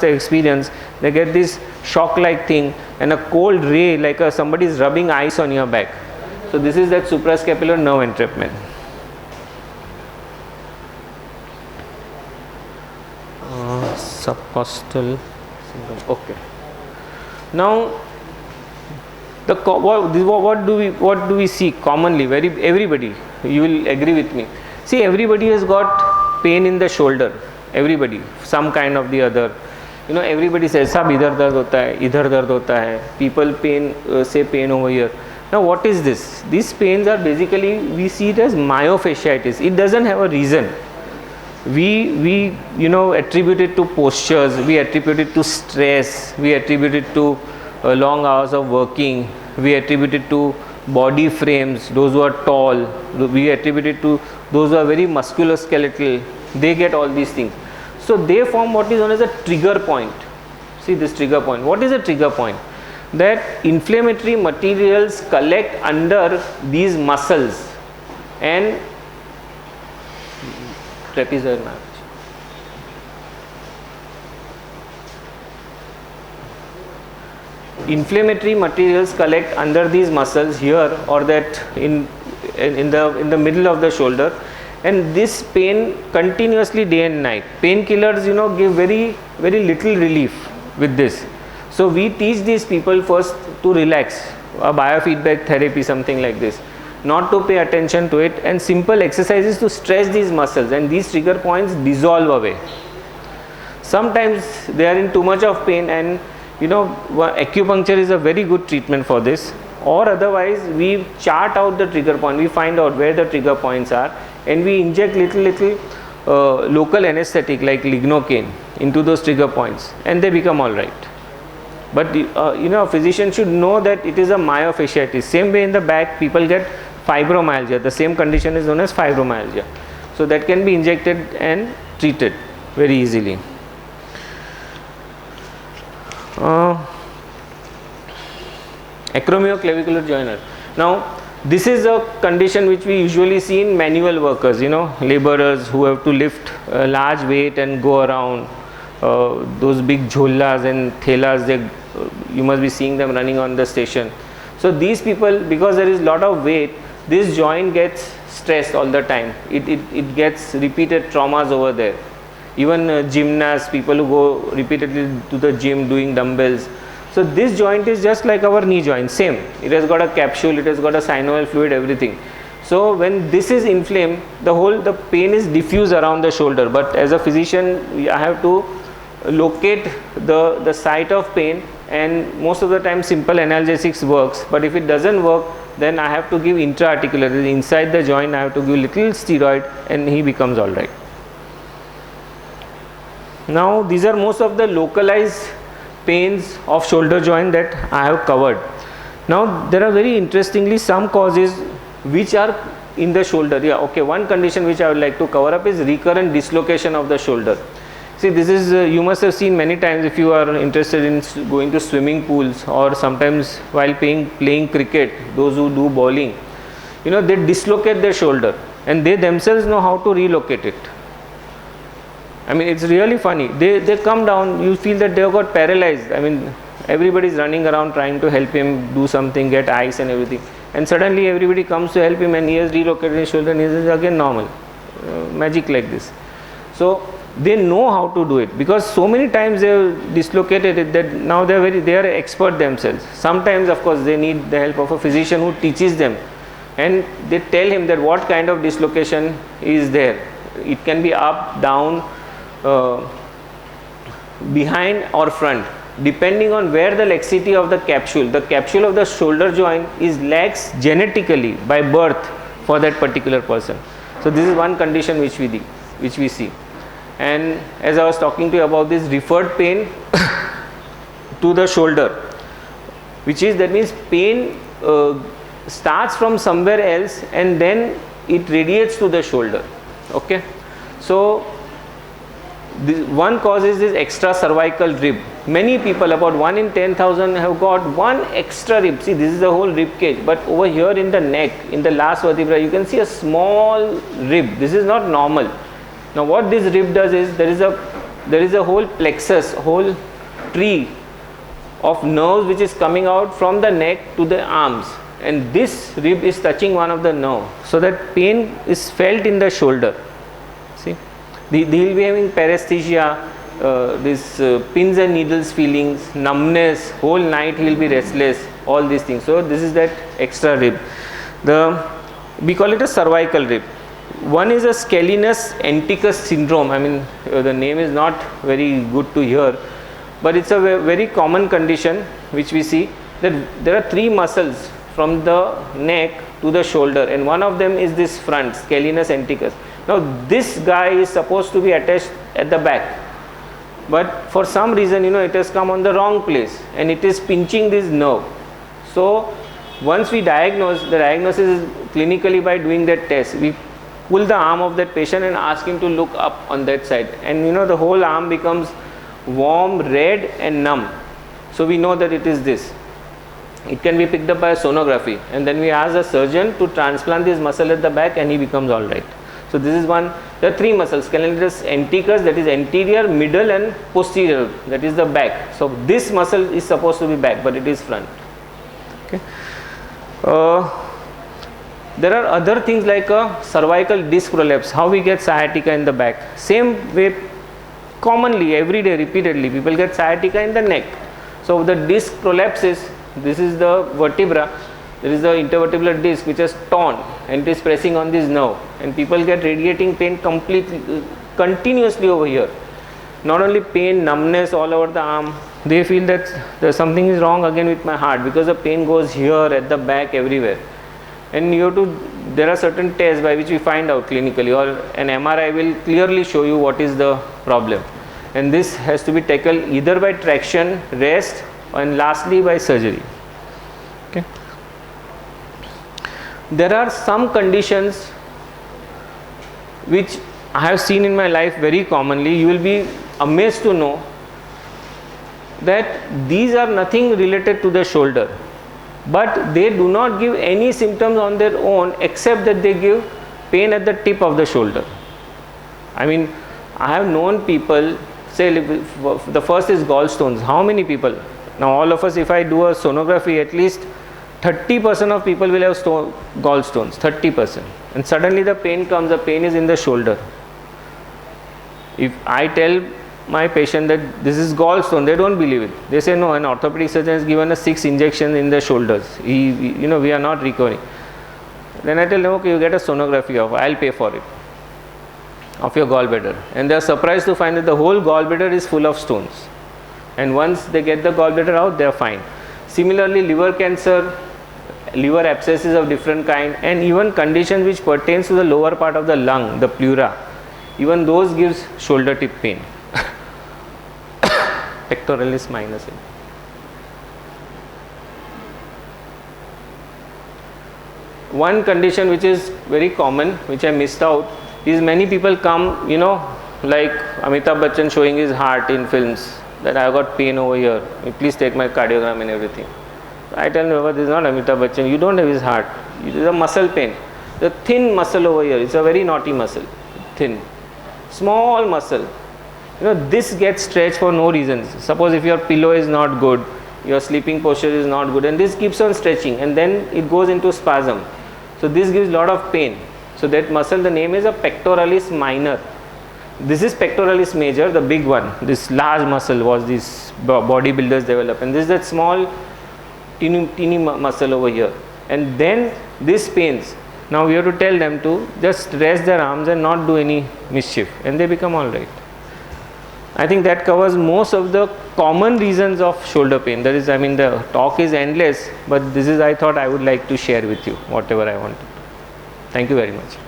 experience, they get this shock like thing and a cold ray like somebody is rubbing ice on your back. So this is that suprascapular nerve entrapment. Subcostal syndrome. Okay. Now, what do we see commonly? Everybody, you will agree with me. See, everybody has got pain in the shoulder. Everybody, some kind of the other. You know, everybody says, "Sab idhar dard hota hai, idhar dard hota hai." People say pain over here. Now, what is this? These pains are basically, we see it as myofasciitis. It doesn't have a reason. We attribute it to postures, we attribute it to stress, we attribute it to long hours of working, we attribute it to body frames, those who are tall, we attribute it to those who are very musculoskeletal, they get all these things. So they form what is known as a trigger point. See this trigger point. What is a trigger point? That inflammatory materials collect under these muscles and trapezoid march. Inflammatory materials collect under these muscles here or that in the middle of the shoulder, and this pain continuously day and night. Painkillers, give very little relief with this. So we teach these people first to relax, a biofeedback therapy, something like this. Not to pay attention to it, and simple exercises to stretch these muscles, and these trigger points dissolve away. Sometimes they are in too much of pain, and acupuncture is a very good treatment for this, or otherwise we chart out the trigger point, we find out where the trigger points are, and we inject little local anesthetic like lignocaine into those trigger points, and they become all right. But a physician should know that it is a myofasciitis. Same way in the back, people get fibromyalgia. The same condition is known as fibromyalgia. So that can be injected and treated very easily. Acromioclavicular joint. Now, this is a condition which we usually see in manual workers, laborers who have to lift a large weight and go around. Those big jhollas and thelas, you must be seeing them running on the station. So these people, because there is lot of weight, this joint gets stressed all the time. It gets repeated traumas over there. Even gymnasts, people who go repeatedly to the gym doing dumbbells. So this joint is just like our knee joint, same. It has got a capsule, it has got a synovial fluid, everything. So when this is inflamed, the pain is diffuse around the shoulder. But as a physician, I have to locate the site of pain, and most of the time simple analgesics works. But if it doesn't work, then I have to give intra-articular, inside the joint I have to give little steroid, and he becomes all right. Now these are most of the localized pains of shoulder joint that I have covered. Now there are very interestingly some causes which are in the shoulder. One condition which I would like to cover up is recurrent dislocation of the shoulder. See, this is you must have seen many times if you are interested in going to swimming pools, or sometimes while playing cricket, those who do bowling, they dislocate their shoulder and they themselves know how to relocate it. I mean, it's really funny. They come down, you feel that they have got paralyzed. I mean, everybody is running around trying to help him do something, get ice and everything, and suddenly everybody comes to help him and he has relocated his shoulder and he is again normal. Magic like this. So they know how to do it, because so many times they have dislocated it that now they are expert themselves. Sometimes of course they need the help of a physician who teaches them, and they tell him that what kind of dislocation is there. It can be up, down, behind or front, depending on where the laxity of the capsule of the shoulder joint is lax genetically by birth for that particular person. So this is one condition which we see. And as I was talking to you about this referred pain to the shoulder, that means pain starts from somewhere else and then it radiates to the shoulder. Okay, so one cause is this extra cervical rib. Many people, about 1 in 10,000, have got one extra rib. See, this is the whole rib cage, but over here in the neck, in the last vertebra, you can see a small rib. This is not normal. Now what this rib does is, there is a there is a whole plexus, whole tree of nerves which is coming out from the neck to the arms, and this rib is touching one of the nerve, so that pain is felt in the shoulder. See, they will be having paresthesia, this pins and needles feelings, numbness, whole night he will be restless, all these things. So this is that extra rib. We call it a cervical rib. One is a scalenus anticus syndrome. I mean, the name is not very good to hear, but it's a very common condition which we see, that there are three muscles from the neck to the shoulder, and one of them is this front, scalenus anticus. Now this guy is supposed to be attached at the back, but for some reason, it has come on the wrong place and it is pinching this nerve. So once we diagnose, the diagnosis is clinically by doing that test. We pull the arm of that patient and ask him to look up on that side, and the whole arm becomes warm, red and numb. So we know that it is this. It can be picked up by a sonography, and then we ask the surgeon to transplant this muscle at the back, and he becomes all right. So this is one. There are three muscles: scalenus anticus, that is anterior, middle and posterior, that is the back. So this muscle is supposed to be back, but it is front. Okay. There are other things like a cervical disc prolapse. How we get sciatica in the back? Same way, commonly, every day, repeatedly, people get sciatica in the neck. So the disc prolapses. This is the vertebra. There is the intervertebral disc which is torn and it is pressing on this nerve, and people get radiating pain continuously over here. Not only pain, numbness all over the arm. They feel that there's something is wrong again with my heart, because the pain goes here, at the back, everywhere. And there are certain tests by which we find out clinically, or an MRI will clearly show you what is the problem. And this has to be tackled either by traction, rest, and lastly by surgery. Okay. There are some conditions which I have seen in my life very commonly. You will be amazed to know that these are nothing related to the shoulder, but they do not give any symptoms on their own, except that they give pain at the tip of the shoulder. I mean, I have known people, say the first is gallstones. How many people? Now all of us, if I do a sonography, at least 30% of people will have gallstones, 30%. And suddenly the pain comes, the pain is in the shoulder. If I tell my patient that this is gallstone, they don't believe it. They say, no, an orthopedic surgeon has given us 6 injections in the shoulders. We are not recovering. Then I tell them, okay, you get a sonography I'll pay for it, of your gallbladder. And they are surprised to find that the whole gallbladder is full of stones. And once they get the gallbladder out, they are fine. Similarly, liver cancer, liver abscesses of different kind, and even conditions which pertains to the lower part of the lung, the pleura, even those gives shoulder tip pain. Pectoralis minor. One condition which is very common, which I missed out, is many people come, like Amitabh Bachchan showing his heart in films, that I have got pain over here, please take my cardiogram and everything. I tell him, this is not Amitabh Bachchan, you don't have his heart, it is a muscle pain. The thin muscle over here, it's a very naughty muscle, thin, small muscle. This gets stretched for no reasons. Suppose if your pillow is not good, your sleeping posture is not good, and this keeps on stretching, and then it goes into spasm. So this gives a lot of pain. So that muscle, the name is a pectoralis minor. This is pectoralis major, the big one. This large muscle was these bodybuilders develop, and this is that small teeny muscle over here. And then this pains. Now we have to tell them to just rest their arms and not do any mischief, and they become all right. I think that covers most of the common reasons of shoulder pain. That is, the talk is endless, but this is, I thought I would like to share with you whatever I wanted. Thank you very much.